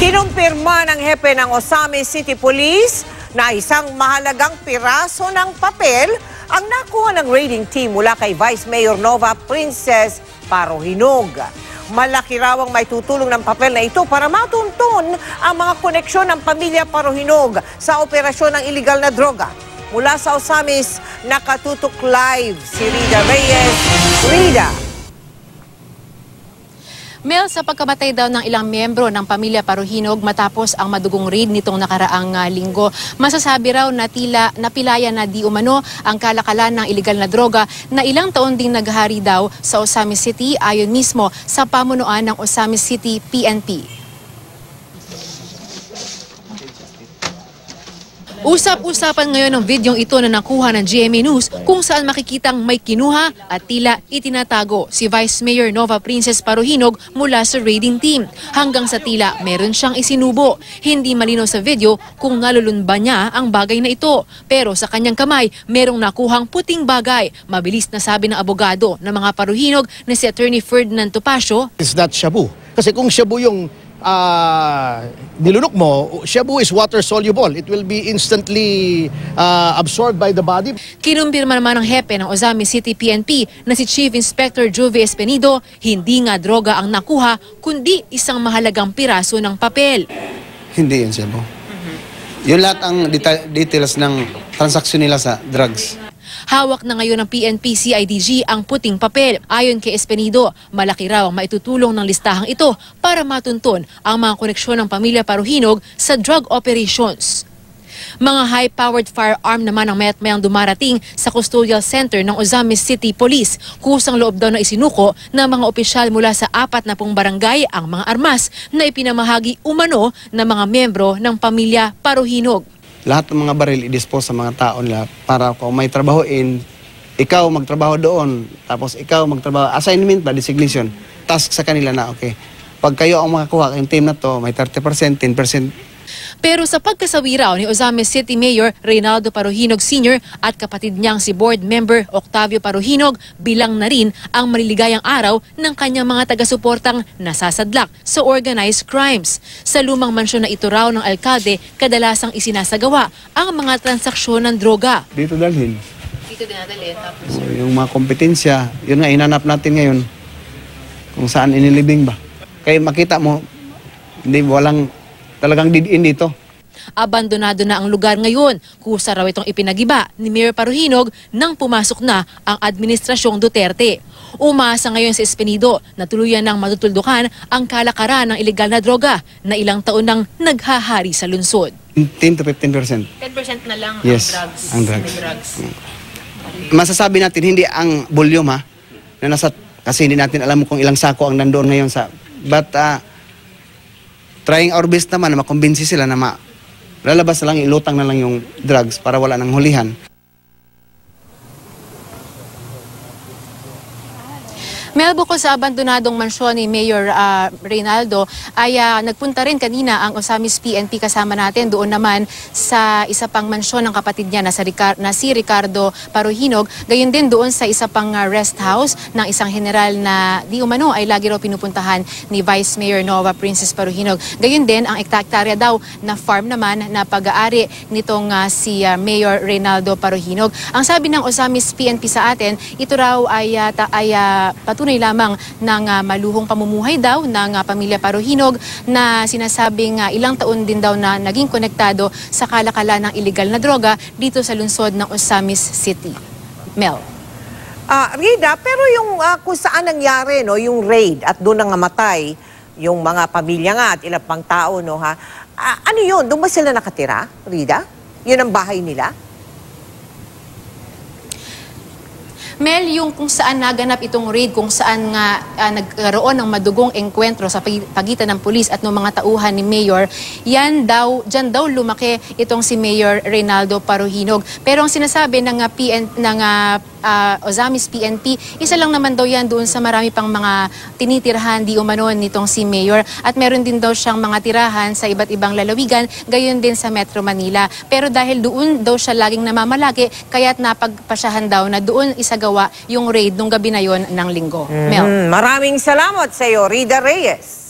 Kinumpirma ng hepe ng Osamis City Police na isang mahalagang piraso ng papel ang nakuha ng raiding team mula kay Vice Mayor Nova Princess Parohinog. Malaki raw ang may tutulong ng papel na ito para matuntun ang mga koneksyon ng pamilya Parohinog sa operasyon ng iligal na droga. Mula sa Osamis, nakatutok live si Rida Reyes. Rida. Mel, sa pagkamatay daw ng ilang miyembro ng pamilya Parohinog matapos ang madugong raid nitong nakaraang linggo, masasabi raw na napilaya na di umano ang kalakalan ng iligal na droga na ilang taon ding naghari daw sa Osamis City ayon mismo sa pamunuan ng Osamis City PNP. Usap-usapan ngayon ng videong ito na nakuha ng GMA News kung saan makikitang may kinuha at tila itinatago si Vice Mayor Nova Princess Parohinog mula sa raiding team. Hanggang sa tila meron siyang isinubo. Hindi malinaw sa video kung nalulunba niya ang bagay na ito. Pero sa kanyang kamay, merong nakuhang puting bagay. Mabilis na sabi ng abogado ng mga Parohinog na si Attorney Ferdinand Topacio. It's not shabu. Kasi kung shabu yung nilunok mo, shabu is water soluble. It will be instantly absorbed by the body. Kinumpirma naman ng hepe ng Osamis City PNP na si Chief Inspector Jove Espenido, hindi nga droga ang nakuha, kundi isang mahalagang piraso ng papel. Hindi yan shabu. Yun lahat ang details ng transaksyon nila sa drugs. Hawak na ngayon ng PNP-CIDG ang puting papel. Ayon kay Espenido, malaki raw ang maitutulong ng listahang ito para matuntun ang mga koneksyon ng pamilya Parohinog sa drug operations. Mga high-powered firearm naman ang mayat-mayang dumarating sa custodial center ng Osamis City Police. Kusang loob daw na isinuko ng mga opisyal mula sa 40 barangay ang mga armas na ipinamahagi umano ng mga miyembro ng pamilya Parohinog. Lahat ng mga baril i-dispose sa mga tao nila para kung may trabahoin, ikaw magtrabaho doon, tapos ikaw magtrabaho, assignment ba, designation, task sa kanila na, okay, pag kayo ang makakuha, yung team na to, may 30%, 10%. Pero sa pagkasawi raw ni Osamis City Mayor Reynaldo Parohinog Sr. at kapatid niyang si board member Octavio Parohinog, bilang na rin ang maliligayang araw ng kanyang mga taga-suportang nasasadlak sa organized crimes. Sa lumang mansyon na ito raw ng alkalde, kadalasang isinasagawa ang mga transaksyon ng droga. Dito dalhin. Dito dinadalhin. Tapos Yung mga kompetensya, yun nga inanap natin ngayon. Kung saan inilibing ba. Kaya makita mo, hindi walang talagang did-in dito. Abandonado na ang lugar ngayon. Kusa raw itong ipinagiba ni Mayor Parohinog nang pumasok na ang administrasyong Duterte. Umasa ngayon sa Espenido na tuluyan ng matutuldukan ang kalakaran ng iligal na droga na ilang taon nang naghahari sa lungsod. 10 to 15%. 10% na lang Yes, ang drugs. Masasabi natin, hindi ang volume na nasa, kasi hindi natin alam kung ilang sako ang nandoon ngayon sa, but trying our best naman na makumbinsi sila na lalabas na lang, ilutang na lang yung drugs para wala nang hulihan. Mel, bukod sa abandonadong mansyon ni Mayor Reynaldo, ay nagpunta rin kanina ang Osamis PNP kasama natin doon naman sa isa pang mansyon ng kapatid niya na si Ricardo Parohinog. Gayon din doon sa isa pang rest house ng isang general na di umano ay lagi raw pinupuntahan ni Vice Mayor Nova Princess Parohinog. Gayon din ang hektarya daw na farm naman na pag-aari nitong si Mayor Reynaldo Parohinog. Ang sabi ng Osamis PNP sa atin, ito raw ay patunay lamang ng maluhong pamumuhay daw ng pamilya Parohinog na sinasabing ilang taon din daw na naging konektado sa kalakalan ng iligal na droga dito sa lungsod ng Osamis City. Mel. Rida, pero yung kung saan nangyari no, yung raid at doon nangamatay yung mga pamilya nga at ilang pang tao, no, ha? Ano yun? Doon ba sila nakatira, Rida? Yun ang bahay nila? Mel, yung kung saan naganap itong raid, kung saan nga nagkaroon ng madugong engkwentro sa pagitan ng pulis at ng mga tauhan ni Mayor, dyan daw lumaki itong si Mayor Reynaldo Parohinog. Pero ang sinasabi ng Osamis PNP, isa lang naman daw yan doon sa marami pang mga tinitirhan di umano nitong si Mayor. At meron din daw siyang mga tirahan sa iba't ibang lalawigan, gayon din sa Metro Manila. Pero dahil doon daw siya laging namamalagi, kaya't napagpasyahan daw na doon isagawa yung raid nung gabi na yon ng linggo. Mel. Maraming salamat sa iyo, Rida Reyes.